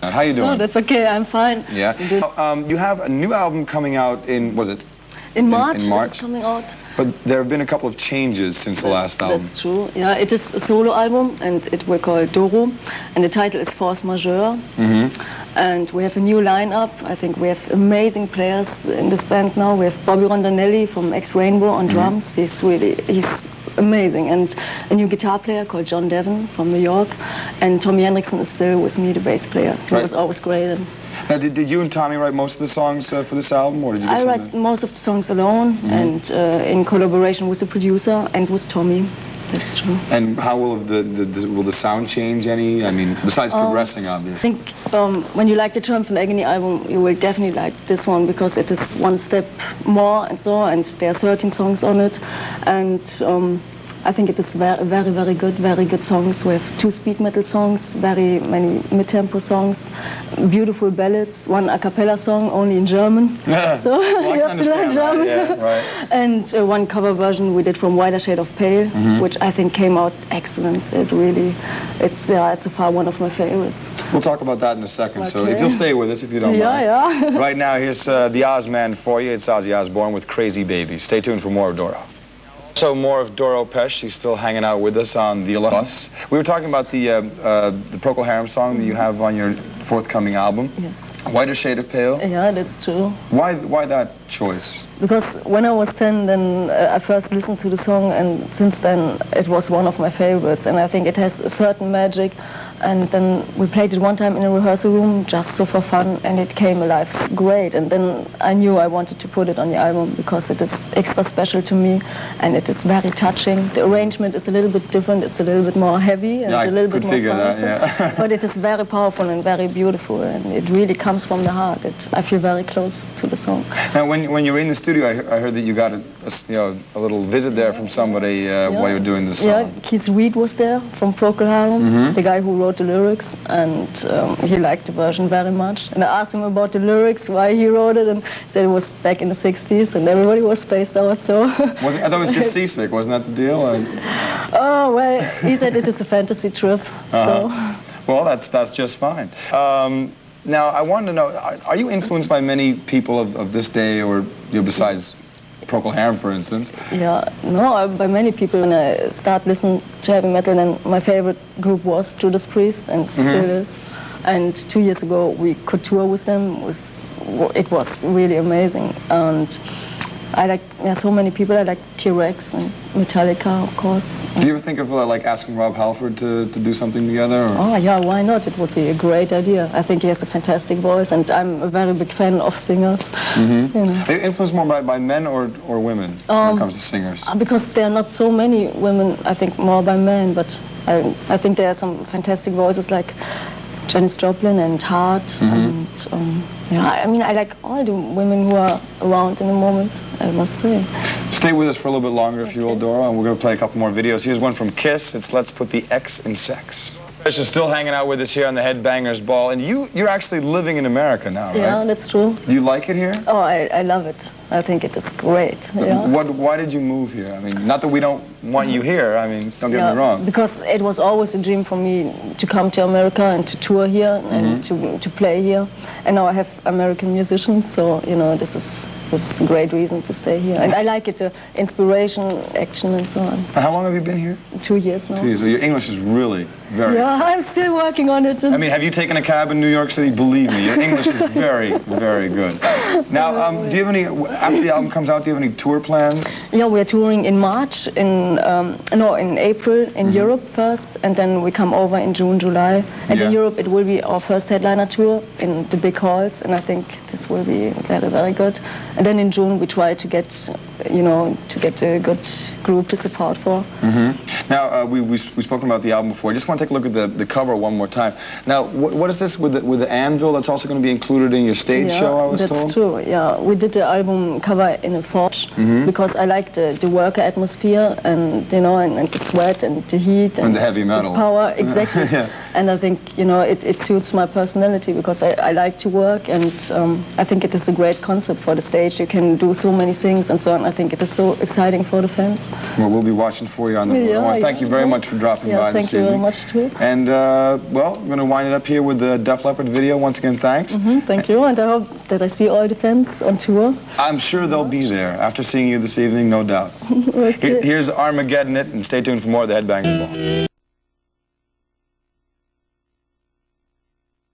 How you doing? Oh, that's okay. I'm fine. Yeah. You have a new album coming out in, was it? In March. In March. It's coming out. But there have been a couple of changes since the last album. That's true. Yeah, it is a solo album, and it will call Doro, and the title is Force Majeure. And we have a new lineup. I think we have amazing players in this band now. We have Bobby Rondinelli from X-Rainbow on drums. He's amazing. And a new guitar player called John Devon from New York. And Tommy Henriksen is still with me, the bass player. He was always great. And now, did you and Tommy write most of the songs for this album, or did you? I write most of the songs alone, and in collaboration with the producer and with Tommy. That's true. And how will the sound change any? I mean, besides progressing, obviously. I think when you like the Term von Agony album, you will definitely like this one because it is one step more and so, and there are 13 songs on it, and I think it is very good songs. We have 2 speed metal songs, very many mid-tempo songs, beautiful ballads, 1 a cappella song only in German. Yeah. So well, you have to learn German. Yeah, right. And 1 cover version we did from Wider Shade of Pale, which I think came out excellent. It's so far one of my favorites. We'll talk about that in a second. Okay. So if you'll stay with us, if you don't mind. Yeah. Right now, here's the Ozman for you. It's Ozzy Osbourne with Crazy Baby. Stay tuned for more of Doro. So more of Doro Pesch. She's still hanging out with us on the bus. We were talking about the Procol Harum song that you have on your forthcoming album. Yes. Whiter Shade of Pale. Yeah, that's true. Why that choice? Because when I was 10, then I first listened to the song, and since then it was one of my favorites, and I think it has a certain magic. And then we played it one time in a rehearsal room, just so for fun, and it came alive great. And then I knew I wanted to put it on the album because it is extra special to me, and it is very touching. The arrangement is a little bit different. It's a little bit more heavy and a little bit more fast. Yeah. But it is very powerful and very beautiful, and it really comes from the heart. I feel very close to the song. Now, when you were in the studio, I heard that you got a little visit there from somebody while you were doing the song. Yeah, Keith Reed was there from Procol Harum, the guy who wrote the lyrics, and he liked the version very much. And I asked him about the lyrics, why he wrote it, and he said it was back in the 60s and everybody was spaced out, so... I thought it was just seasick, wasn't that the deal? Oh, well, he said it is a fantasy trip, so... Well, that's just fine. Now, I wanted to know, are you influenced by many people of this day, or besides Procol Harum, for instance? Yeah, no, by many people. When I start listening to heavy metal, then my favorite group was Judas Priest, and still is. And 2 years ago, we could tour with them. It was really amazing. And I like so many people. I like T-Rex and Metallica, of course. Do you ever think of like asking Rob Halford to do something together? Or? Oh yeah, why not? It would be a great idea. I think he has a fantastic voice, and I'm a very big fan of singers. You know. Are you influenced more by men or women when it comes to singers? Because there are not so many women. I think more by men, but I think there are some fantastic voices like Janis Joplin and Hart. And yeah, I mean, I like all the women who are around in the moment, I must say. Stay with us for a little bit longer if you will, Doro, and we're going to play a couple more videos. Here's one from Kiss. It's Let's Put the X in Sex. She's still hanging out with us here on the Headbangers Ball, and you're actually living in America now, right? Yeah, that's true. Do you like it here? Oh, I love it. I think it is great. Yeah. Why did you move here? I mean, not that we don't want you here. I mean, don't get me wrong. Because it was always a dream for me to come to America and to tour here and to play here. And now I have American musicians, so you know this is a great reason to stay here. And I like it, the inspiration, action, and so on. And how long have you been here? 2 years now. 2 years. Well, your English is really very... Yeah, I'm still working on it. I mean, have you taken a cab in New York City? Believe me, your English is very, very good. Now, do you have any, after the album comes out, do you have any tour plans? Yeah, we're touring in March, in April in Europe first, and then we come over in June, July. And in Europe, it will be our first headliner tour in the big halls, and I think this will be very, very good. And then in June, we try to get, a good group to support for. Now, we've spoken about the album before. I just want to take a look at the cover one more time. Now, what is this with the anvil that's also going to be included in your stage show, I was told? That's true, yeah. We did the album cover in a forge because I like the worker atmosphere and, and the sweat and the heat. And the heavy metal. The power, exactly. And I think, you know, it suits my personality because I like to work, and I think it is a great concept for the stage. You can do so many things and so on. I think it is so exciting for the fans. Well, we'll be watching for you on the road. I want to thank you very much for dropping by this evening. Thank you very much too. And, well, I'm going to wind it up here with the Def Leppard video. Once again, thanks. Thank you, and I hope that I see all the fans on tour. I'm sure they'll be there after seeing you this evening, no doubt. Okay. Here's Armageddon It, and stay tuned for more of the Headbangers Ball.